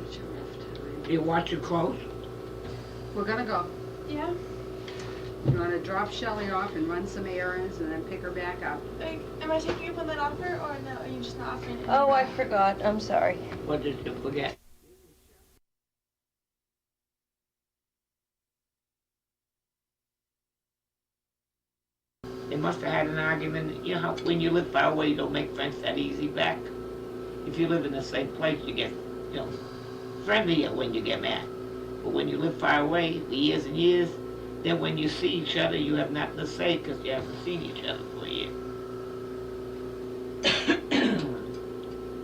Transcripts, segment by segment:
such a rough time. You watch your clothes? We're gonna go. Yeah. You wanna drop Shelley off and run some errands and then pick her back up? Like, am I taking up on that offer or no? Are you just not offering it? Oh, I forgot. I'm sorry. What did you forget? They must have had an argument. You know how when you live far away, you don't make friends that easy back. If you live in the same place, you get, friendlier when you get mad. But when you live far away, for years and years, then when you see each other, you have nothing to say because you haven't seen each other for a year.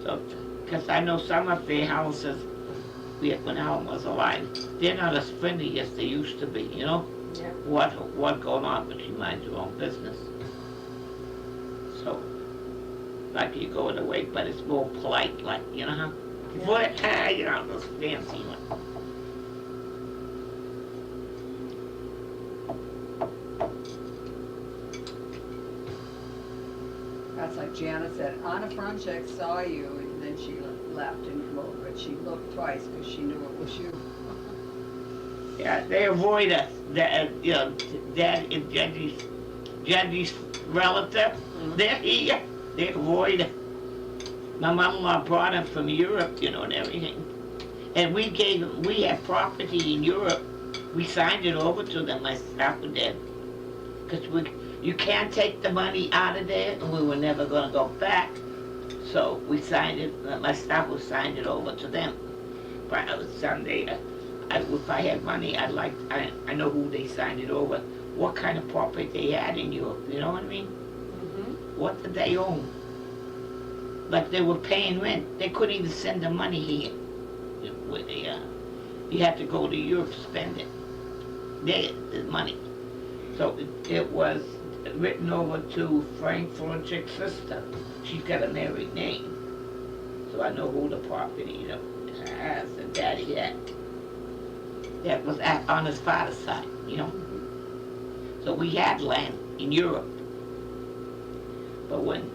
So, because I know some of their houses, when Alan was alive, they're not as friendly as they used to be, Yeah. What going on, but you mind your own business. So, like you go in away, but it's more polite, like, huh? Before, those fancy ones. That's like Janet said, Anna Franchek saw you and then she left and come over, but she looked twice because she knew it was you. Yeah, they avoid us. Dad and Jenny's relative, they're here. They avoid us. My mother-in-law brought him from Europe, and everything. And we had property in Europe. We signed it over to them, my staff did. Because you can't take the money out of there, and we were never going to go back. So we signed it, my staff signed it over to them. But someday, if I had money, I know who they signed it over, what kind of property they had in Europe, you know what I mean? Mm-hmm. What did they own? Like they were paying rent. They couldn't even send the money here. You had to go to Europe to spend it. The money. So it was written over to Frank Fronchik's sister. She's got a married name. So I know who the property, has, and Daddy had. That was on his father's side, So we had land in Europe. But when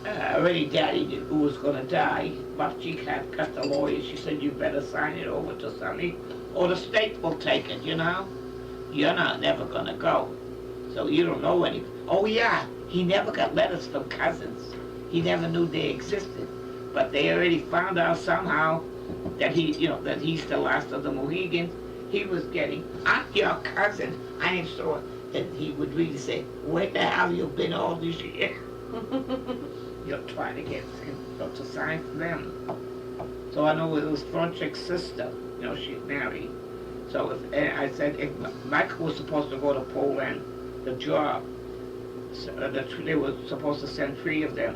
already Daddy knew who was going to die, Babci had cut the lawyer. She said, you better sign it over to Sonny, or the state will take it, You're not never going to go. So you don't know any. Oh, yeah, he never got letters from cousins. He never knew they existed. But they already found out somehow that that he's the last of the Mohegans. He was getting, I'm your cousin. I am sure that he would really say, where the hell you been all these years? You're trying to get him to sign for them. So I know it was Fronchik's sister. She's married. So I said, if Michael was supposed to go to Poland, the job, so they were supposed to send 3 of them.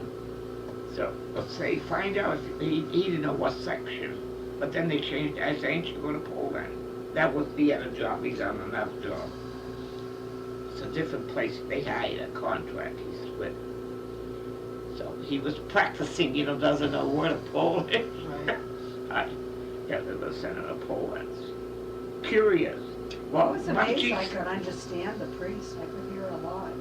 So let's say, find out if he didn't know what section. But then they changed. I said, ain't you going to Poland? That was the other job. He's on another job. It's a different place. They hired a contract he's with. So he was practicing, doesn't know word of Polish. Right. Yeah, they were sending to Poland. Curious. Well, I was amazed I could understand the priest. I could hear a lot.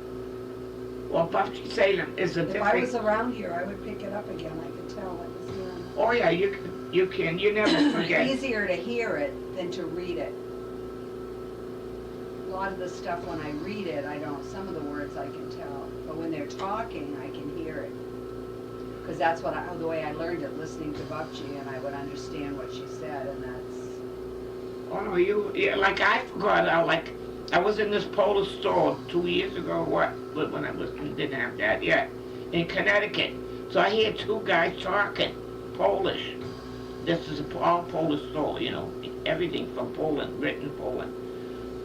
Well, Babci Salem is a If different. I was around here, I would pick it up again. I could tell it was here. Oh yeah, you can. You never forget. It's easier to hear it than to read it. A lot of the stuff when I read it, some of the words I can tell. But when they're talking, I can hear it. Because that's the way I learned it, listening to Babci, and I would understand what she said, and that's... Oh no, like I forgot. I was in this Polish store 2 years ago. When I didn't have that yet in Connecticut. So I hear 2 guys talking Polish. This is all Polish store, everything from Poland, written Poland.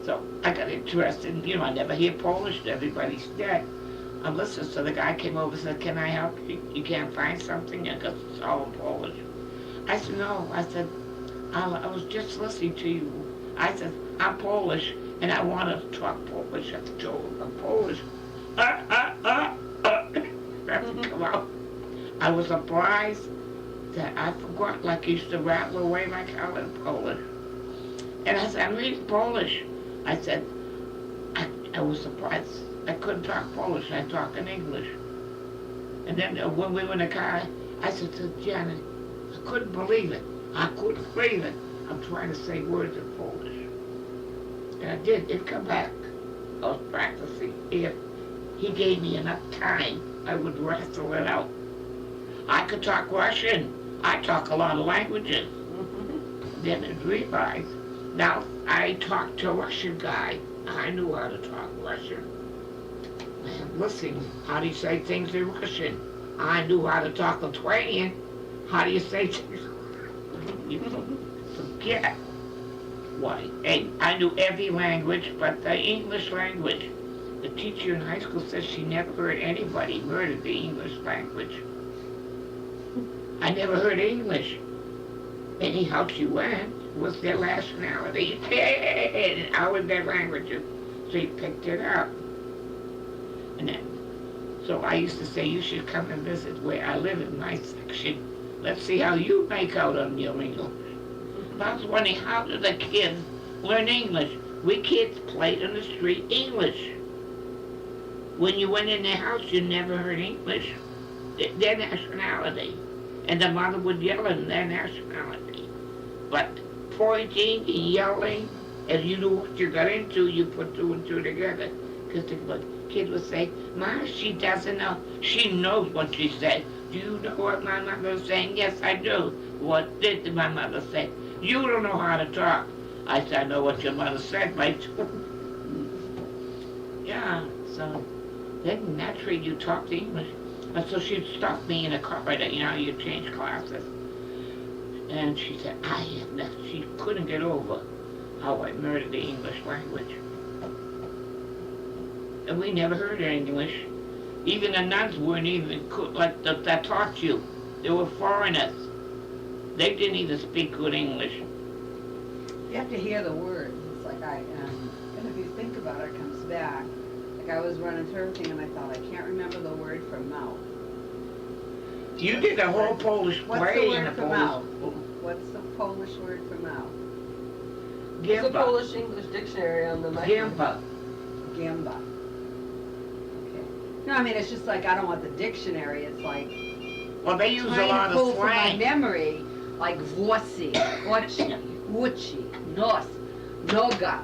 So I got interested. I never hear Polish. Everybody's dead. I'm listening. So the guy came over and said, "Can I help you? You can't find something because it's all in Polish." I said, "No." I said, I was just listening to you. I said, I'm Polish, and I want to talk Polish. I told him I'm Polish. That would come out. I was surprised that I forgot, like I used to rattle away like I was Polish. And I said, I'm reading Polish. I said, I was surprised. I couldn't talk Polish. I talk in English. And then when we were in the car, I said to Janet, I couldn't believe it. I couldn't believe it. I'm trying to say words in Polish. And I did. It come back. I was practicing. If he gave me enough time, I would wrestle it out. I could talk Russian. I talk a lot of languages. Then I realized, now I talked to a Russian guy. I knew how to talk Russian. And listen, how do you say things in Russian? I knew how to talk Lithuanian. How do you say things? You forget. Why? And I knew every language but the English language. The teacher in high school says she never heard anybody murder the English language. I never heard English. Anyhow she went, was their nationality, and I was their languages. So he picked it up. And then, so I used to say, you should come and visit where I live in my section. Let's see how you make out on your English. I was wondering, how do the kids learn English? We kids played on the street English. When you went in their house, you never heard English. Their nationality. And the mother would yell in their nationality. But pointing and yelling, as you knew what you got into, you put two and two together. Because the kid would say, Ma, she doesn't know. She knows what she said. Do you know what my mother was saying? Yes, I do. What did my mother say? You don't know how to talk. I said, I know what your mother said, mate. Yeah, so then naturally you talked English. And so she'd stop me in a corridor, you'd change classes. And she said, she couldn't get over how I murdered the English language. And we never heard English. Even the nuns weren't even like that taught you. They were foreigners. They didn't even speak good English. You have to hear the words. It's like and if you think about it, it comes back. Like I was running through everything and I thought, I can't remember the word for mouth. You did a whole Polish play in a Polish. Mouth? What's the Polish word for mouth? There's a Polish English dictionary on the microphone. Gimpa. Gimba. Okay. No, I mean it's just like I don't want the dictionary. It's like well, they use a lot of pull from my slang. memory, like vosi, ochi, uchi, nos, noga.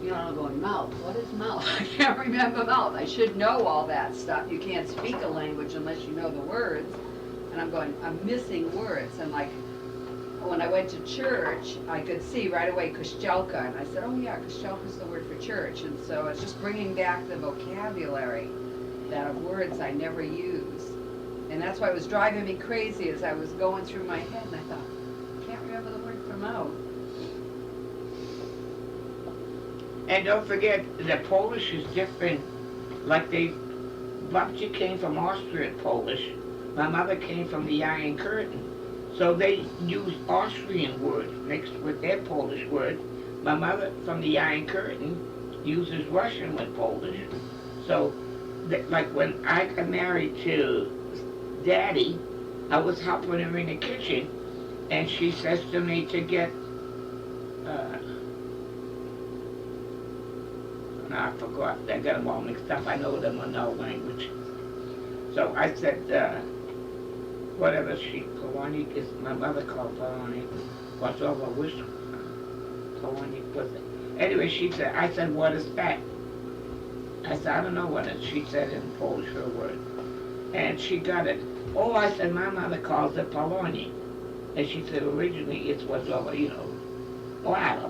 I'm going mouth. What is mouth? I can't remember mouth. I should know all that stuff. You can't speak a language unless you know the words. And I'm missing words. And like, when I went to church, I could see right away Kościelka. And I said, oh yeah, Kościelka's the word for church. And so it's just bringing back the vocabulary that of words I never use. And that's why it was driving me crazy as I was going through my head. And I thought, I can't remember the word for mouth. And don't forget, the Polish is different. Like Babci came from Austrian Polish. My mother came from the Iron Curtain. So they use Austrian words mixed with their Polish word. My mother from the Iron Curtain uses Russian with Polish. So, like when I got married to Daddy, I was helping her in the kitchen, and she says to me to get, no, I forgot. I got them all mixed up. I know them in no language. So I said, whatever Polonik is, my mother called Polonik. What's over wish Polonik was it? Anyway, I said, what is that? I said, I don't know what it is. She said in Polish her word. And she got it. Oh, I said, my mother calls it Polonik. And she said, originally it's what's over, bladder,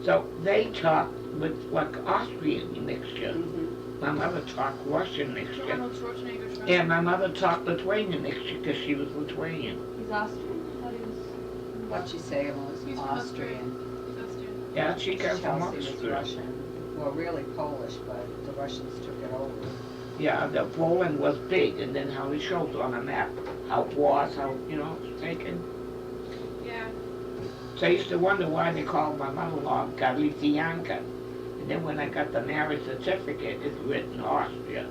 So they talk with like Austrian mixture. Mm-hmm. My mother talked Russian mixture. Arnold Schwarzenegger's Russian. And my mother talked Lithuanian mixture because she was Lithuanian. He's Austrian? I thought he was... What'd she say? It was He's from Austrian. He's Austrian. Yeah, she came from Chelsea was Austria. Russian. Well, really Polish, but the Russians took it over. Yeah, the Poland was big, and then how it shows on a map how it was, how, it's taken. Yeah. So I used to wonder why they called my mother-in-law Galicianka. And then when I got the marriage certificate, it's written Austria.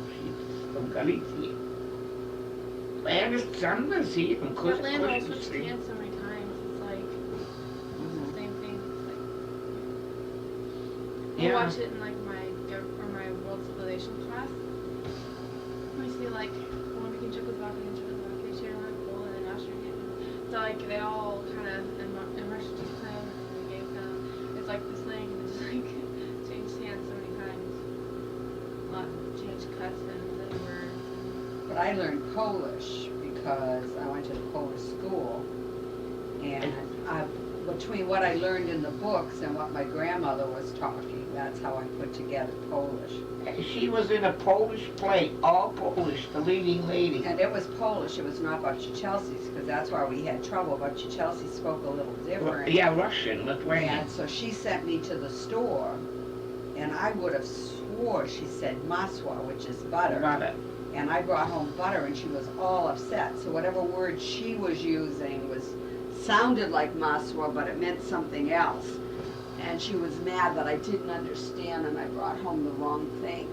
She's from Galicia. And some of us see from Orlando Cushing switched Street. hands so many times. It's like it's the same thing. It's like I Yeah. watch it in like my world civilization class. I see like one became Czechoslovakia, Czechoslovakia, Poland, and Austria. So like they all kind of in Russian just slang, and they gave them it's like the slang and just like changed hands so many times. A lot changed customs and words. But I learned Polish because I went to the Polish school, and between what I learned in the books and what my grandmother was talking, that's how I put together Polish. She was in a Polish play, all Polish, the leading lady. And it was Polish, it was not Babci-Chelsea's, because that's why we had trouble. Babci-Chelsea spoke a little different. Yeah, Russian, Lithuanian. And so she sent me to the store, and I would have swore she said maswa, which is butter. Butter. And I brought home butter, and she was all upset. So whatever word she was using sounded like maswa, but it meant something else. And she was mad that I didn't understand, and I brought home the wrong thing.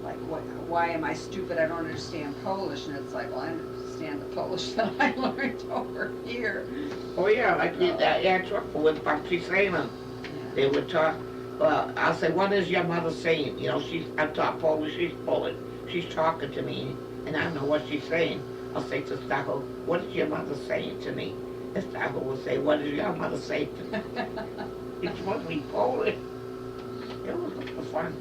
Like, why am I stupid? I don't understand Polish. And it's like, well, I understand the Polish that I learned over here. Oh yeah, like I had trouble with Babci saying them. They would talk, well, I'll say, what is your mother saying? You know, I'm taught Polish, she's Polish. She's talking to me, and I don't know what she's saying. I'll say to Staho, what is your mother saying to me? And Staho will say, what is your mother saying to me? It's supposed to be Polish. It was fun.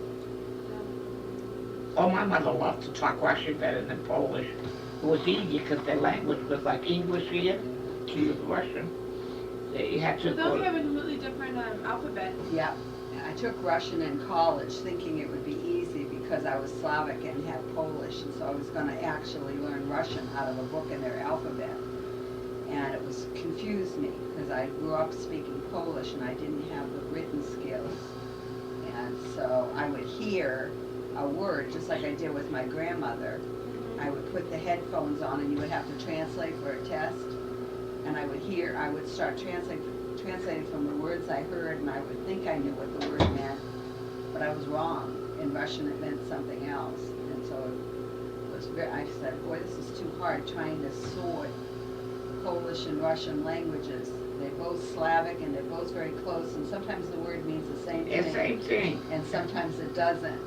Oh, my mother loved to talk Russian better than Polish. It was easy because their language was like English here. She was Russian. They had to But go those have a completely different alphabet. Yeah, I took Russian in college thinking it would be easy because I was Slavic and had Polish, and so I was going to actually learn Russian out of a book in their alphabet. And it was confused me because I grew up speaking Polish and I didn't have the written skills. And so I would hear a word, just like I did with my grandmother. I would put the headphones on and you would have to translate for a test. And I would start translating from the words I heard, and I would think I knew what the word meant, but I was wrong. In Russian it meant something else. And so it was I said, boy, this is too hard trying to sort Polish and Russian languages. They're both Slavic and they're both very close, and sometimes the word means the same thing. the same thing. And sometimes it doesn't.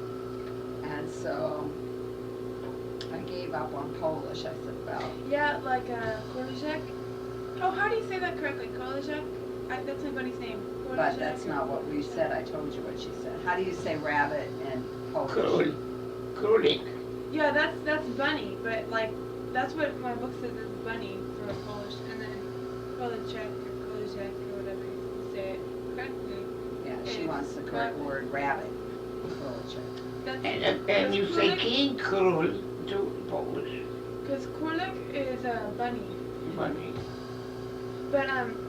And so I gave up on Polish. I said, well. Yeah, like Korzek. Oh, how do you say that correctly? Korzek? That's my buddy's name. But that's not what we said. I told you what she said. How do you say rabbit in Polish? Kulik. Yeah, that's bunny, but like that's what my book says is bunny for Polish, and then Korzek or Korzek or whatever you say it correctly. Yeah, she wants the correct word, rabbit. Korzek. And you say King Król to Polish. Because Korlik is a bunny. Bunny. But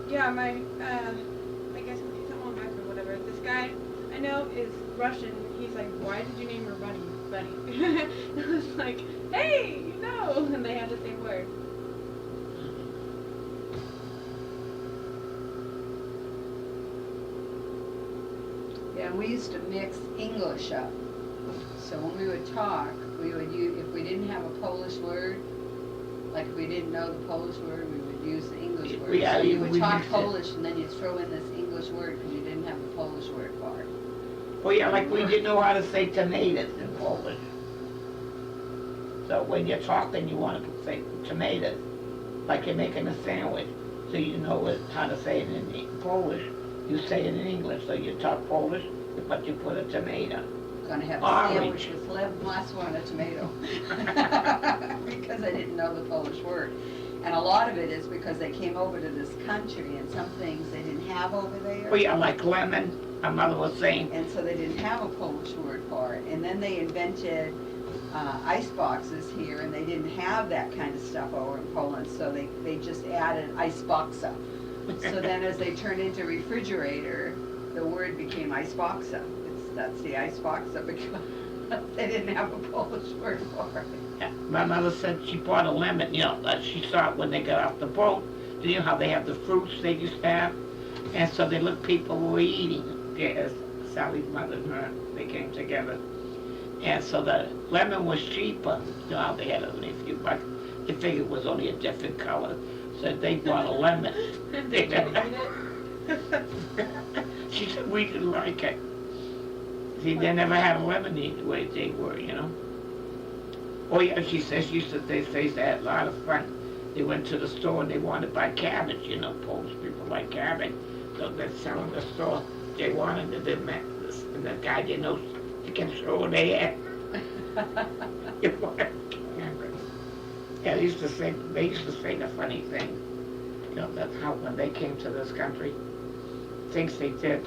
yeah, I guess he's not on back or whatever. This guy I know is Russian. He's like, why did you name her Bunny? Bunny. I was like, hey, you know, and they had the same word. Yeah, and we used to mix English up. So when we would talk, we would use, if we didn't have a Polish word, like if we didn't know the Polish word, we would use the English word. Yeah, so you would we talk mixed it. Polish and then you'd throw in this English word because you didn't have the Polish word for it. Oh yeah, like we didn't know how to say tomatoes in Polish. So when you're talking, you want to say tomatoes, like you're making a sandwich. So you know how to say it in Polish. You say it in English. So you talk Polish, but you put a tomato. Gonna have a Orange. sandwich with lev masło and a tomato. Because I didn't know the Polish word. And a lot of it is because they came over to this country and some things they didn't have over there. Oh yeah, like lemon, my mother was saying. And so they didn't have a Polish word for it. And then they invented ice boxes here, and they didn't have that kind of stuff over in Poland, so they just added ice boxa. So then as they turned into refrigerator, the word became ice boxa. That's the ice boxa because they didn't have a Polish word for it. Yeah, my mother said she bought a lemon, you know, that she saw it when they got off the boat. You know how they have the fruits they used to have? And so they looked, people were eating. Yes, Sally's mother and her, they came together. And so the lemon was cheaper. You know how they had only a few bucks. They figured it was only a different color. So they bought a lemon. She said we didn't like it. See, they never had a lemon the way they were, you know. Oh yeah, she says they had a lot of fun. They went to the store and they wanted to buy cabbage, you know, Polish people like cabbage. So they're selling the store. They wanted it, and the guy didn't know to control they had. It was cabbage. Yeah, they used to say the funny thing. You know, that's how when they came to this country, things they did.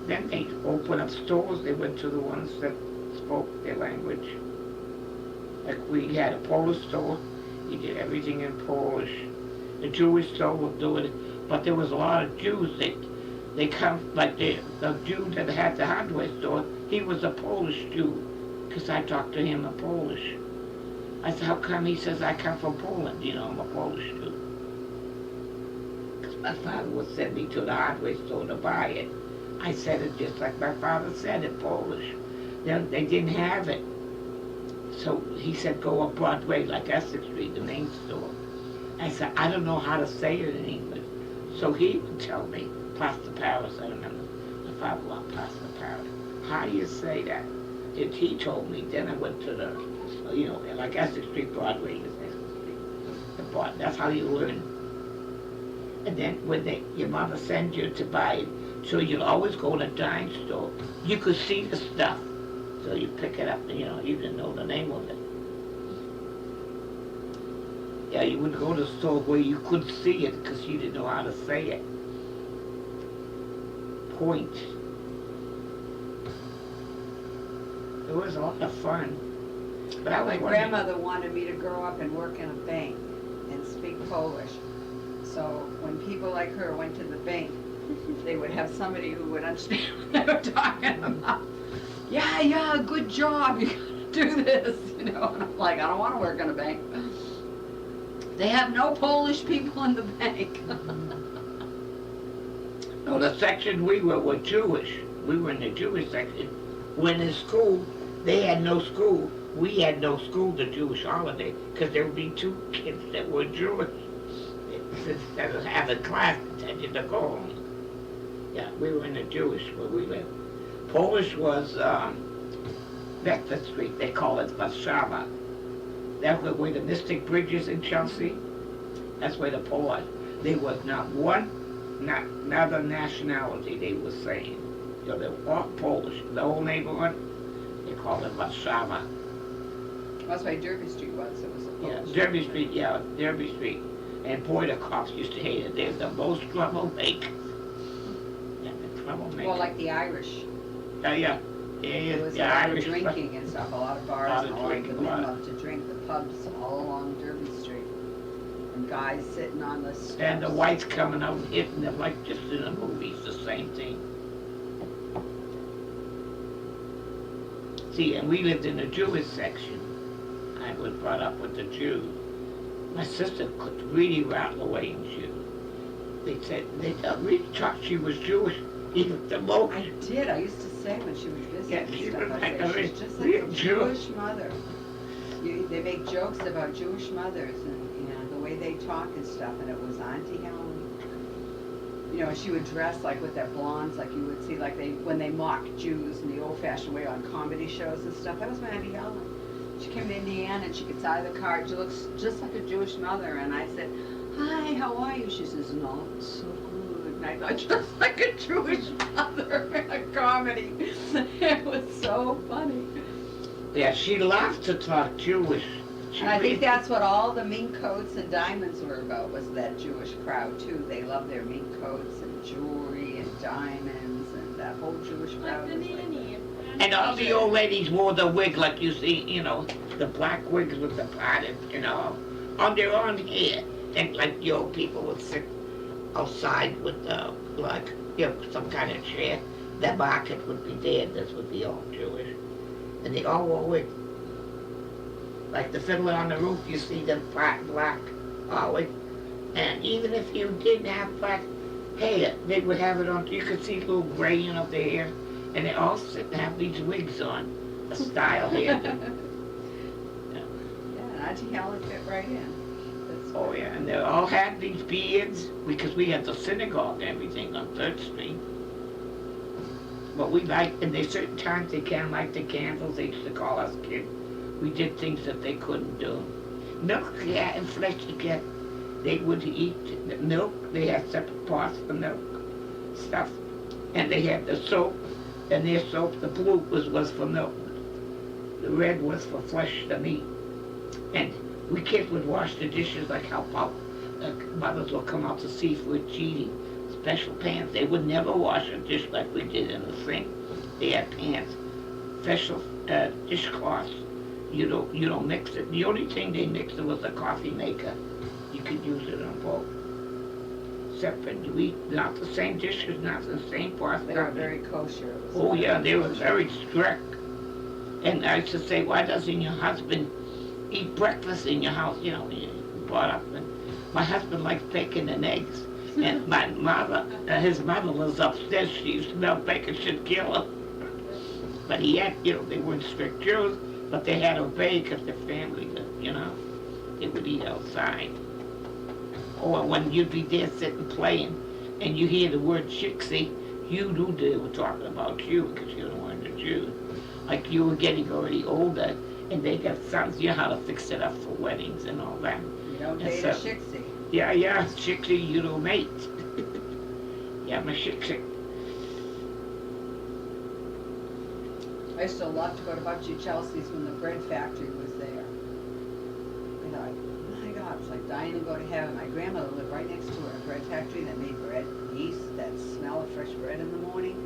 Then they opened up stores. They went to the ones that spoke their language. Like we had a Polish store. He did everything in Polish. The Jewish store was doing it, but there was a lot of Jews. They come like the Jew that had the hardware store. He was a Polish Jew, because I talked to him in Polish. I said, "How come?" He says, "I come from Poland. You know, I'm a Polish Jew." Because my father would send me to the hardware store to buy it. I said it just like my father said it, Polish. Then they didn't have it. So he said, go up Broadway, like Essex Street, the main store. I said, I don't know how to say it in English. So he would tell me, plaster Paris, I remember. My father loved plaster Paris. How do you say that? He told me. Then I went to the, you know, like Essex Street, Broadway is Essex Street. That's how you learn. And then when your mother sends you to buy it, so you'll always go to a dime store. You could see the stuff. So you pick it up, you know, you didn't know the name of it. Yeah, you would go to the store where you could see it because you didn't know how to say it. Point. It was a lot of fun. But My grandmother wanted me to grow up and work in a bank and speak Polish. So when people like her went to the bank, they would have somebody who would understand what they were talking about. Yeah, good job, you gotta do this, you know. And I'm like, I don't want to work in a bank. They have no Polish people in the bank. No, the section we were Jewish. We were in the Jewish section. When in school, they had no school. We had no school, the Jewish holiday, because there would be 2 kids that were Jewish. Instead of having class, intended to go home. Yeah, we were in the Jewish where we lived. Polish was Bedford Street. They call it Warszawa. That's where the Mystic Bridge is in Chelsea. That's where the Polish. There was not another nationality, they were saying. You know, they were all Polish. The whole neighborhood, they called it Warszawa. That's why Derby Street was. It was a Polish. Yeah, Derby Street, yeah, Derby Street. And boy, the cops used to hate it. They're the most troublemakers. Yeah, the troublemakers. Well, like the Irish. Yeah. There was The a lot Irish of drinking and stuff, a lot of bars, and a lot of the drinking, men loved to drink, the pubs all along Derby Street. And guys sitting on the steps. And the whites coming out and hitting them like just in the movies, the same thing. See, and we lived in the Jewish section. I was brought up with the Jews. My sister could really rattle away in Jew. They said, they really thought she was Jewish, even the most. I did, I used to say when she was visiting Yeah, and she stuff, was I like said, a she's just like real a Jew. Jewish mother. They make jokes about Jewish mothers and, you know, the way they talk and stuff, and it was Auntie Helen. You know, she would dress like with that blondes, like you would see, like when they mock Jews in the old-fashioned way on comedy shows and stuff. That was my Auntie Helen. She came to Indiana and she gets out of the car. She looks just like a Jewish mother. And I said, hi, how are you? She says, not so good. And I thought, just like a Jewish mother in a comedy. It was so funny. Yeah, she loved to talk Jewish. And I think that's what all the mink coats and diamonds were about, was that Jewish crowd too. They loved their mink coats and jewelry and diamonds, and that whole Jewish crowd was like that. And all the old ladies wore the wig like you see, you know, the black wigs with the parted, you know, on their own hair. And like the old people would sit outside with like, you know, some kind of chair. The market would be there, this would be all Jewish. And they all wore wigs. Like the Fiddler on the Roof, you see them black always. And even if you didn't have black hair, they would have it on, you could see a little graying of their hair. And they all sit and have these wigs on, a style here. Yeah, and Auntie Helen fit right in. Oh yeah, and they all had these beards, because we had the synagogue and everything on 3rd Street. But we liked, and there's certain times they can't light the candles, they used to call us kids. We did things that they couldn't do. Milk, yeah, and flesh, yeah. They would eat the milk. They had separate pots for milk stuff, and they had the soap. And their soap, the blue was for milk. The red was for flesh, the meat. And we kids would wash the dishes like how mothers will come out to see if we're cheating. Special pans. They would never wash a dish like we did in the sink. They had pans, special dishcloths. You don't mix it. The only thing they mixed it was a coffee maker. You could use it on both. Separate. You eat not the same dishes, not the same pots. They were very kosher. Oh yeah, they were very strict. And I used to say, why doesn't your husband eat breakfast in your house? You know, you brought up. And my husband likes bacon and eggs. And my mother, his mother was upstairs. She used to smell bacon, she'd kill her. But he had, they weren't strict Jews, but they had to obey because their family, they would eat outside. Or when you'd be there sitting playing, and you hear the word Shixie, you knew they were talking about you because you weren't a Jew. Like you were getting already older, and they got sons, you know how to fix it up for weddings and all that. You don't date a Shixie. Yeah, Shixie, you don't mate. Yeah, I'm a Shixie. I used to love to go to Babci Chelsea's when the bread factory was there. I thought, my God, it's like dying to go to heaven. My grandmother lived right next to a bread factory that made bread, yeast, that smell of fresh bread in the morning.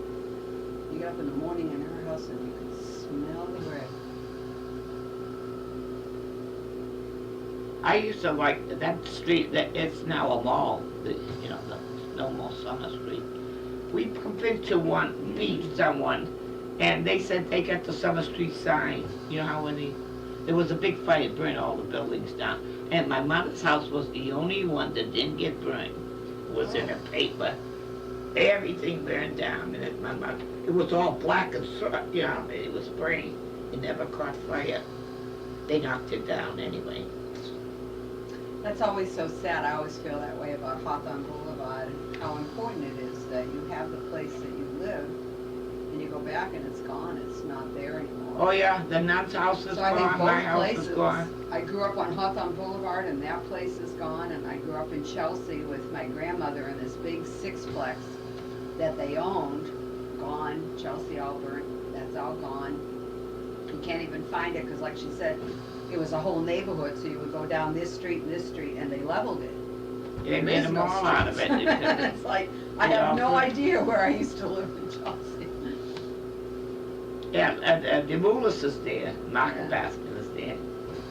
You get up in the morning in her house and you could smell the bread. I used to like that street that it's now a mall, the no more Summer Street. We bumped into someone, and they said they got the Summer Street sign. You know how there was a big fire, it burned all the buildings down. And my mother's house was the only one that didn't get burned. It was in a paper. Everything burned down, and it was all black and it was burning. It never caught fire. They knocked it down anyway. That's always so sad. I always feel that way about Hawthorne Boulevard and how important it is that you have the place that you live and you go back and it's gone. It's not there anymore. Oh yeah, the nun's house is So I think gone, my both house is places. gone. I grew up on Hawthorne Boulevard and that place is gone, and I grew up in Chelsea with my grandmother in this big sixplex that they owned. Gone. Chelsea all burnt. That's all gone. You can't even find it because, like she said, it was a whole neighborhood, so you would go down this street and they leveled it. They made a mall out of it. It's like, I have no idea where I used to live in Chelsea. Yeah, the Moulis is there, Market Basket is there.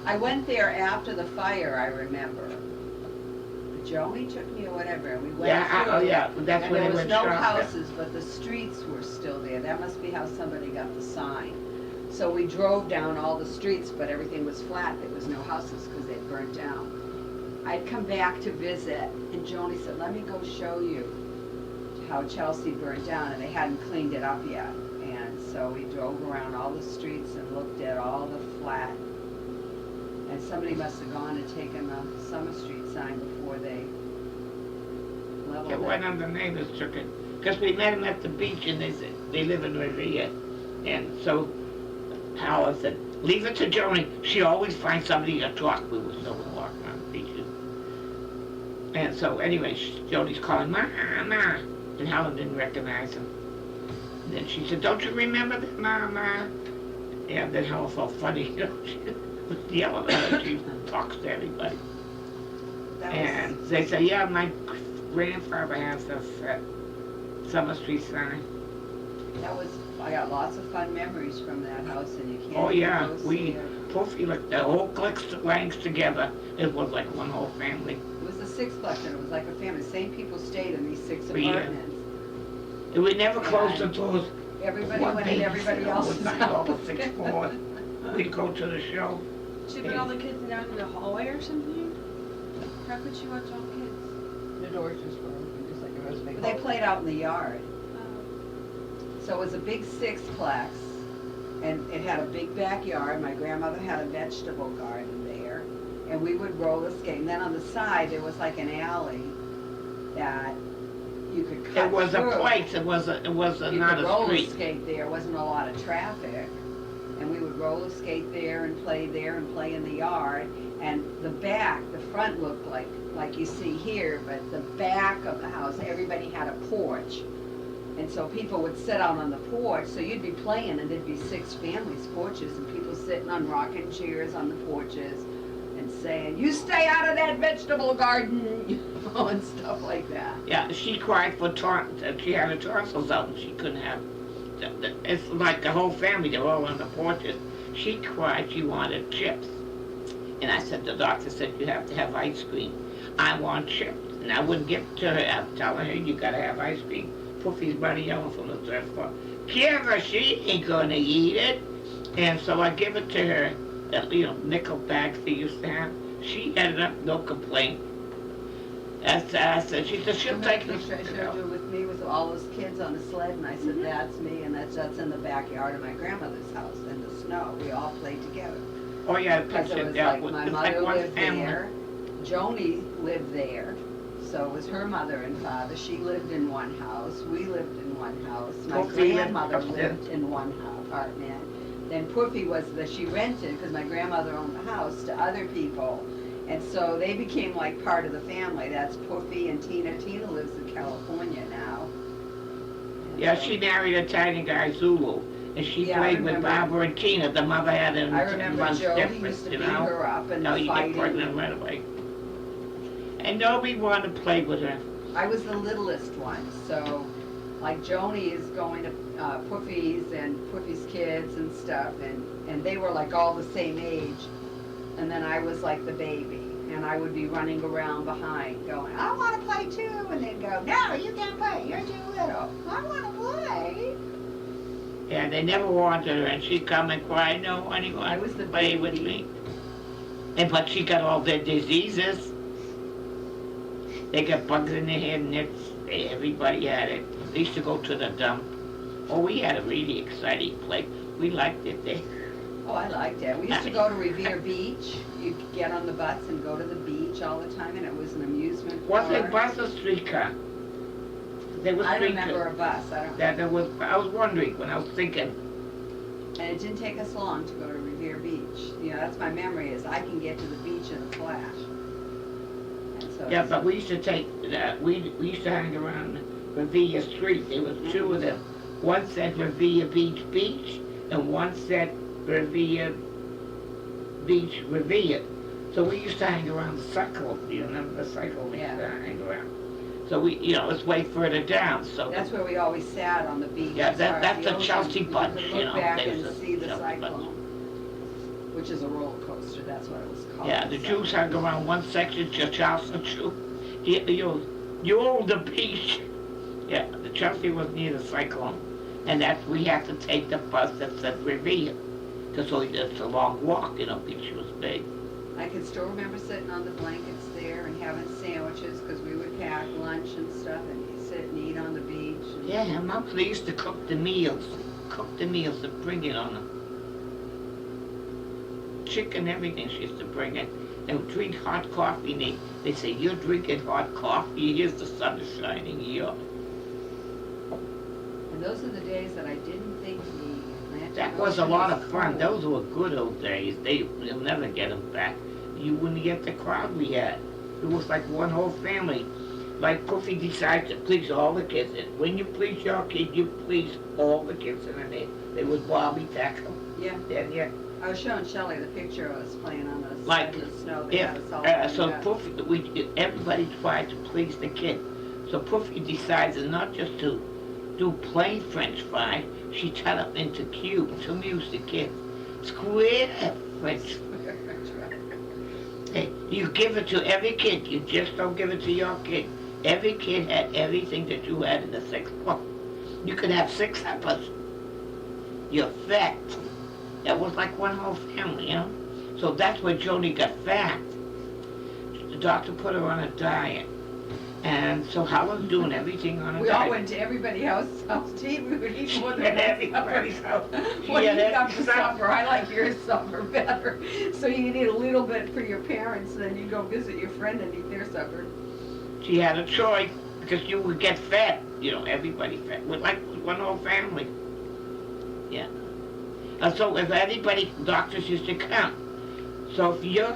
I went there after the fire, I remember. Joey took me or whatever, and we went through. That's when they went shopping. And there was no houses, but the streets were still there. That must be how somebody got the sign. So we drove down all the streets, but everything was flat. There was no houses because they'd burnt down. I'd come back to visit, and Joni said, let me go show you how Chelsea burnt down, and they hadn't cleaned it up yet. And so we drove around all the streets and looked at all the flat. And somebody must have gone and taken the Summer Street sign before they leveled it. One of the neighbors took it, because we met them at the beach, and they said they live in Revere, and so Howard said, leave it to Joni. She always finds somebody to talk. We were still walking on the beaches. And so anyway, Joni's calling, Ma, Ma. And Howard didn't recognize him. And then she said, don't you remember that, Ma, Ma? Yeah, then Howard felt funny. She was yelling at her. She talks to everybody. And they say, yeah, my grandfather has a Summer Street sign. I got lots of fun memories from that house, and you can't. Oh yeah, go we see it. Puffy, like the whole cliques together. It was like one whole family. It was a sixplex, and it was like a family. The same people stayed in these six Yeah. apartments. And we never closed the doors. Everybody One went in everybody babysitter else's would night, all the house. 6 floors. We'd go to the show. Should put all the kids down in the hallway or something? How could you watch all the kids? The doors just were open, just like the rest of the They played out in the yard. Oh. So it was a big sixplex, and it had a big backyard. My grandmother had a vegetable garden there, and we would roller skate. And then on the side, there was like an alley that you could cut It was through. a place. It was You not could a roller street. skate there. Wasn't a lot of traffic. and we would roller skate there and play in the yard. And the front looked like you see here, but the back of the house, everybody had a porch. And so people would sit out on the porch, so you'd be playing and there'd be 6 families' porches and people sitting on rocking chairs on the porches and saying, "You stay out of that vegetable garden," you know, and stuff like that. Yeah, she cried for she had her tonsils out and she couldn't have, it's like the whole family, they're all on the porches. She cried, she wanted chips. And I said, the doctor said, you have to have ice cream. I want chips. And I wouldn't give it to her. I'm telling her, you gotta have ice cream. Puffy's buddy yelling from the third floor, "Give her, she ain't gonna eat it." And so I give it to her, nickel bags they used to have. She ended up, no complaint. I said, she said, she'll take The picture I showed you with me with all those kids on the sled, and I said, "That's me," and that's in the backyard of my grandmother's house in the snow. We all played together. Oh yeah, the Because it picture, was yeah, like my it's mother like one lived family. there, Joni lived there, so it was her mother and father. She lived in one house, we lived in one house. My Both of you grandmother upstairs? lived in one apartment. Then Puffy she rented, because my grandmother owned the house, to other people. And so they became like part of the family. That's Puffy and Tina. Tina lives in California now. And Yeah, so- she married a Italian guy, Zulu, and she Yeah, I played with remember. Barbara and Tina. The mother had him I remember months Joe, he different, used to you beat know. her up and No, you get fighting. pregnant right away. And nobody wanted to play with her. I was the littlest one, so like Joni is going to Puffy's and Puffy's kids and stuff, and they were like all the same age. And then I was like the baby, and I would be running around behind going, "I want to play too," and they'd go, "No, you can't play, you're too little." "I want to play." Yeah, they never wanted her, and she'd come and cry, "No, anyone I was the play with baby. me." But she got all their diseases. They got bugs in their head, and everybody had it. They used to go to the dump. Oh, we had a really exciting place. We liked it there. Oh, I liked it. We used to go to Revere Beach. You'd get on the bus and go to the beach all the time, and it was an amusement Was park. it bus or streetcar? There was I streetcar. remember a bus. I don't. That there was. I was wondering when I was thinking. And it didn't take us long to go to Revere Beach. That's my memory, is I can get to the beach in a flash. And so Yeah, it's- but we used to take. We used to hang around Revere Street. There was 2 of them. One said Revere Beach, and one said Revere Beach Revere. So we used to hang around the cycle. You remember the cycle? We used to hang around. So we, it's way further down. So that's where we always sat on the beach. Yeah, as far as that's the ocean. Chelsea You bunch, could you look know, back there's and a see the Chelsea bunch. cyclone, which is a roller coaster. That's what it was called. yeah, the Jews hung around one section, the Charleston Jew. You own the beach. Yeah, the Chelsea was near the cyclone. And we had to take the bus that said Revere. Because it's a long walk, beach was big. I can still remember sitting on the blankets there and having sandwiches, because we would pack lunch and stuff and sit and eat on the beach. And Yeah, and Mom, they used to cook the meals and bring it on them. Chicken, everything she used to bring it. They would drink hot coffee, and they say, "You're drinking hot coffee, here's the sun is shining here." And those are the days that I didn't think That was a lot of fun. Those were good old days. You'll never get them back. You wouldn't get the crowd we had. It was like one whole family. Like Puffy decides to please all the kids. And when you please your kid, you please all the kids. And then they would Bobby tackle. Yeah. Yeah. I was showing Shelley the picture of us playing on the Like, in the snow. They had us all So lined up. Puffy, everybody tried to please the kid. So Puffy decides not just to do plain French fry, she cut them into cubes to amuse the kids. Square French fry. Hey, you give it to every kid, you just don't give it to your kid. Every kid had everything that you had in the 6th book. You could have 6 apples. You're fat. That was like one whole family, So that's where Joni got fat. The doctor put her on a diet. And so Helen's doing everything on a We diet. all went to everybody's house to eat. We would eat more than At one everybody's supper. house. What do She you had got for every supper? I like your supper better. So you need a little bit for your parents, then you go visit your friend and eat their supper. She had a choice because you would get fat. Everybody fat. We're like one whole family. Yeah. So if anybody, doctors used to come. So if your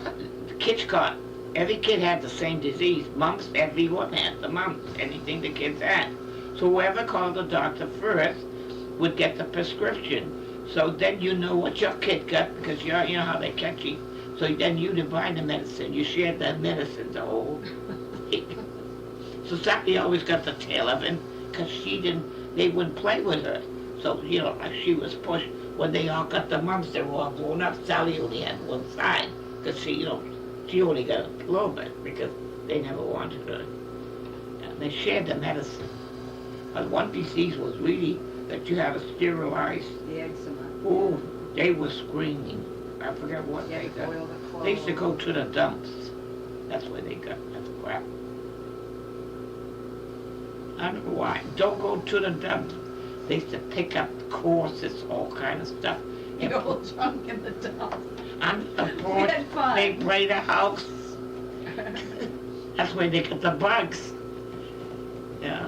kids caught, every kid had the same disease. Mumps, everyone had the mumps, anything the kids had. So whoever called the doctor first would get the prescription. So then you know what your kid got, because you know how they catch you. So then you divide the medicine. You shared that medicine the whole week. So Sally always got the tail of it, because they wouldn't play with her. So, you know, like she was pushed. When they all got the mumps, they were all blown up. Sally only had one side, because she, you know, she only got a little bit, because they never wanted her. And they shared the medicine. But one disease was really that you had to sterilize. The eczema. Oh, they were screaming. I forget what Yeah, they got. boil the clothes. They used to go to the dumps. That's where they got that crap. I don't know why. Don't go to the dumps. They used to pick up corsets, all kind of stuff. The old junk in the dump. Under the We porch, had fun. they play the house. That's where they get the bugs. Yeah.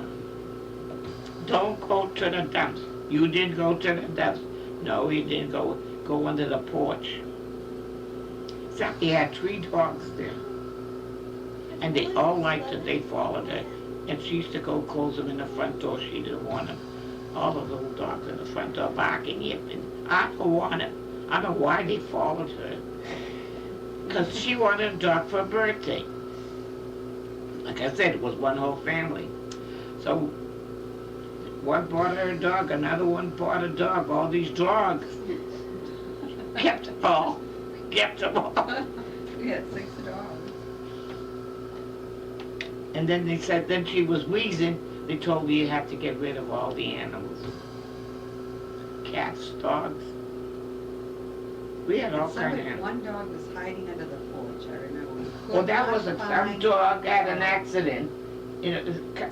Don't go to the dumps. You didn't go to the dumps. No, he didn't go under the porch. So he had 3 dogs there. And they all liked her. They followed her. And she used to go close them in the front door. She didn't want them. All the little dogs in the front door barking, yipping. I don't want it. I don't know why they followed her. Because she wanted a dog for her birthday. Like I said, it was one whole family. So one bought her a dog, another one bought a dog. All these dogs. Kept them all. Kept them all. We had 6 dogs. And then they said, then she was wheezing. They told me you have to get rid of all the animals. Cats, dogs. We had all kinds of animals. One dog was hiding under the porch, I remember. We could Well, that not was some find dog the had an dog. accident. You know,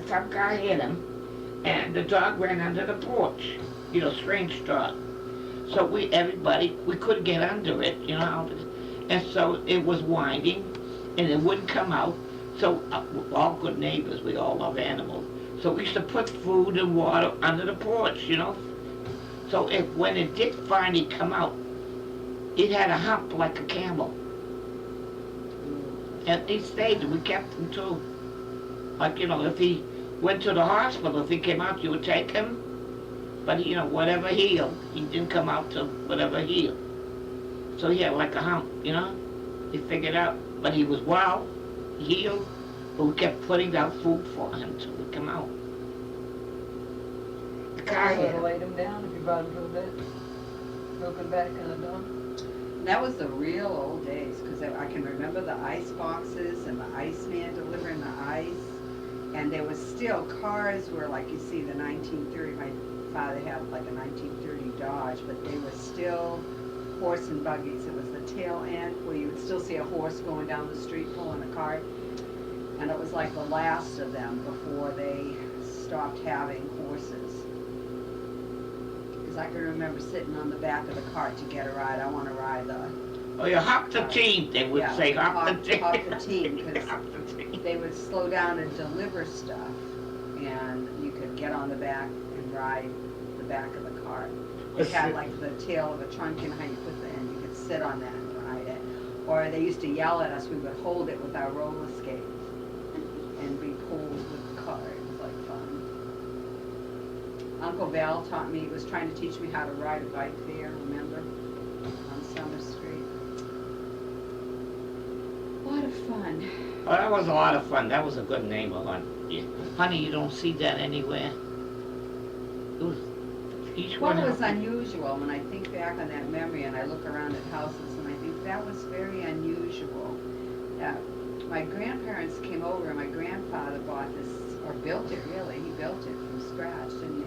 some guy hit him, and the dog ran under the porch. You know, strange dog. So we couldn't get under it, you know. And so it was whining, and it wouldn't come out. So we're all good neighbors, we all love animals. So we used to put food and water under the porch, you know. So when it did finally come out, it had a hump like a camel. And he stayed, and we kept him too. Like, you know, if he went to the hospital, if he came out, you would take him. But, you know, whatever healed, he didn't come out till whatever healed. So he had like a hump, you know. He figured out, but he was well, healed, but we kept putting out food for him till he come out. The car hit Sort of him. laid him down if you brought him to a vet. Broken back in the dump. That was the real old days, because I can remember the ice boxes and the Iceman delivering the ice. And there was still cars where, like you see the 1930, my father had like a 1930 Dodge, but they were still horse and buggies. It was the tail end where you would still see a horse going down the street pulling a cart. And it was like the last of them before they stopped having horses. Because I can remember sitting on the back of the cart to get a ride. I want to ride the... Oh, you hop the team, they would Yeah, say, hop the team. hop the team, 'cause Hop the team. They would slow down and deliver stuff, and you could get on the back and ride the back of the cart. It had like the tail of a trunk and how you put the end. You could sit on that and ride it. Or they used to yell at us. We would hold it with our roller skates and be pulled with the cart. It was like fun. Uncle Val taught me. He was trying to teach me how to ride a bike there. Remember, on Summer Street. A lot of fun. Oh, that was a lot of fun. That was a good neighborhood. Honey, you don't see that anywhere. It was each Well, one. it was unusual when I think back on that memory and I look around at houses and I think that was very unusual. My grandparents came over and my grandfather bought this, or built it really, he built it from scratch, didn't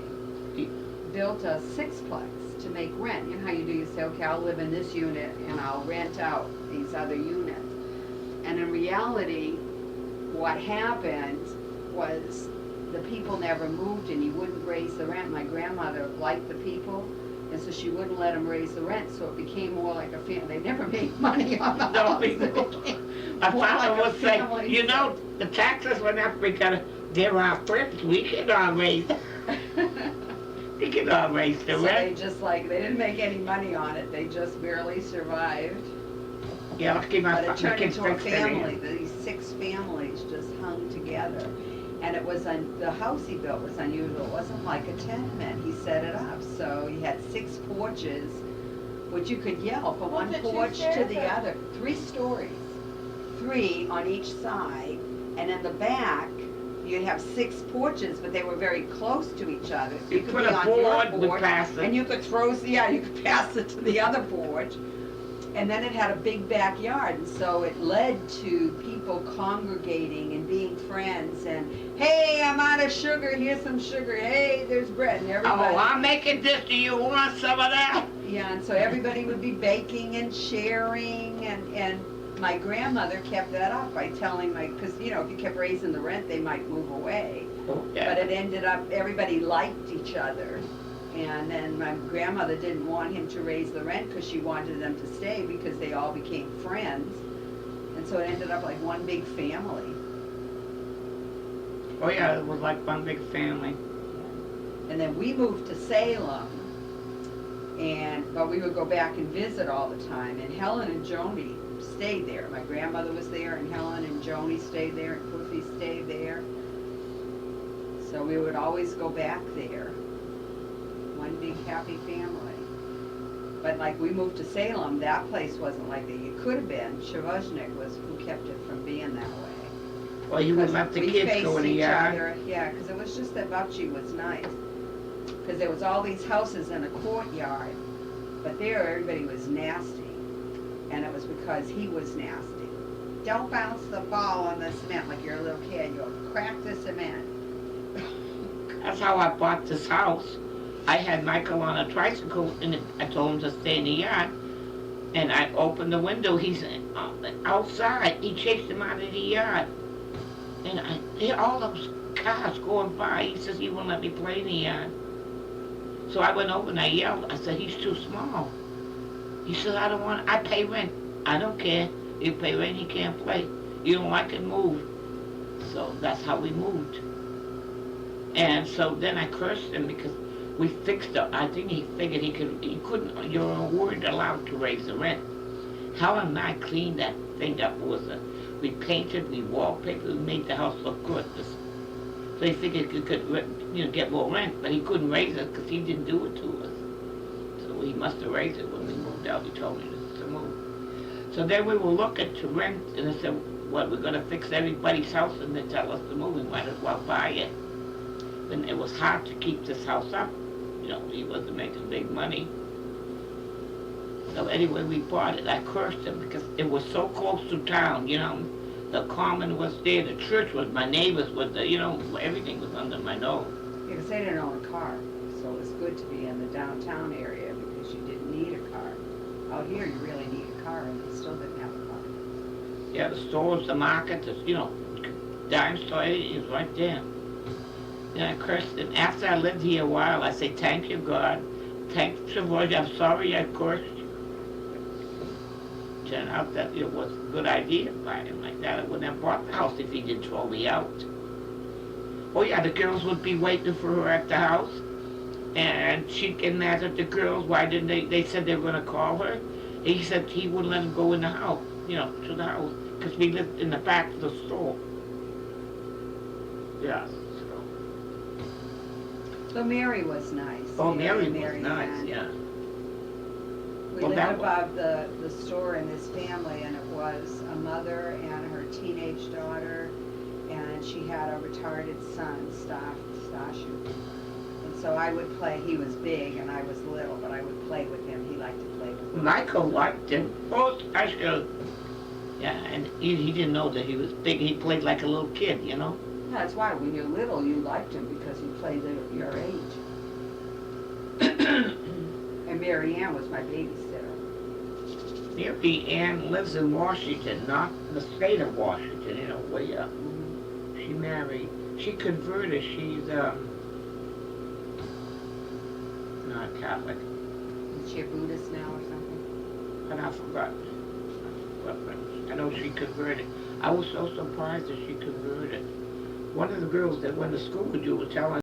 he? Built a sixplex to make rent. You know how you do, you say, okay, I'll live in this unit and I'll rent out these other units. And in reality, what happened was the people never moved and he wouldn't raise the rent. My grandmother liked the people, and so she wouldn't let him raise the rent, so it became more like a family. They never made money on the No, house. we It don't. became My more father like a would say, family you know, the taxes went up because they're our friends. We cannot raise. They could all raise the So they rent. just like, they didn't make any money on it, they just barely survived. Yeah, lucky But it my turned kids into a fixed everything. family, these 6 families just hung together. And it was, the house he built was unusual, it wasn't like a tenement, he set it up. So he had 6 porches, which you could yell from Was one it 2 porch to stairs the or- other. 3 stories, 3 on each side. And in the back, you'd have 6 porches, but they were very close to each other. So You could put be a on your board, we porch, pass it. and you could throw, yeah, you could pass it to the other porch. And then it had a big backyard, and so it led to people congregating and being friends and, hey, I'm out of sugar, here's some sugar, hey, there's bread, and everybody. Oh, I'm making this, do you want some of that? Yeah, and so everybody would be baking and sharing, and my grandmother kept that up by telling because, you know, if you kept raising the rent, they might move away. Oh, But it ended up, everybody liked each other. And then my grandmother didn't want him to raise the rent because she wanted them to stay because they all became friends. And so it ended up like one big family. Oh yeah, it was like one big family. And then we moved to Salem, but we would go back and visit all the time. And Helen and Joni stayed there. My grandmother was there, and Helen and Joni stayed there, and Poofy stayed there. So we would always go back there. One big happy family. But like we moved to Salem, that place wasn't like that. It could have been. Shavoznik was who kept it from being that way. Well, you would Because let the we kids faced go in the each yard. other. Yeah, because it was just that Babci was nice. Because there was all these houses in a courtyard, but there everybody was nasty. And it was because he was nasty. Don't bounce the ball on the cement like you're a little kid. You'll crack the cement. That's how I bought this house. I had Michael on a tricycle, and I told him to stay in the yard. And I opened the window. He's outside. He chased him out of the yard. And I hear all those cars going by. He says he won't let me play in the yard. So I went over and I yelled. I said, he's too small. He said, I pay rent. I don't care. You pay rent, he can't play. You don't like it, move. So that's how we moved. And so then I cursed him because we fixed it. I think he figured he couldn't, you weren't allowed to raise the rent. Helen and I cleaned that thing up. We painted, we wallpapered, we made the house look good. So he figured he could, get more rent, but he couldn't raise it because he didn't do it to us. So he must have raised it when we moved out. He told me to move. So then we were looking to rent, and I said, well, we're going to fix everybody's house, and they tell us to move, we might as well buy it. And it was hard to keep this house up. He wasn't making big money. So anyway, we bought it. I cursed him because it was so close to town, The common was there, the church was, my neighbors was there, everything was under my nose. Yeah, because they didn't own a car. So it was good to be in the downtown area because you didn't need a car. Out here, you really need a car, and they still didn't have a car. Yeah, the stores, the market, dime store, it was right there. Then I cursed him. After I lived here a while, I say, thank you, God. Thank you, Lord. I'm sorry I cursed you. Turned out that it was a good idea by him like that. I wouldn't have bought the house if he didn't throw me out. Oh yeah, the girls would be waiting for her at the house. And she'd get mad at the girls. Why didn't they said they were going to call her. He said he wouldn't let them go in the house, to the house. Because we lived in the back of the store. Yeah. So Mary was nice. Oh, Mary was Mary nice, Ann. yeah. We Well, lived that above the store in this family, and it was a mother and her teenage daughter, and she had a retarded son, Stashu. And so I would play, he was big and I was little, but I would play with him. He liked to play with me. Michael liked him. Oh, I should. Yeah, and he didn't know that he was big. He played like a little kid, That's why when you're little, you liked him because he played at your age. And Mary Ann was my babysitter. Mary Ann lives in Washington, not the state of Washington, way up. Mm-hmm. She married, she converted, she's not Catholic, Is she a Buddhist now or something? but I forgot. I know she converted. I was so surprised that she converted. One of the girls that went to school with you was telling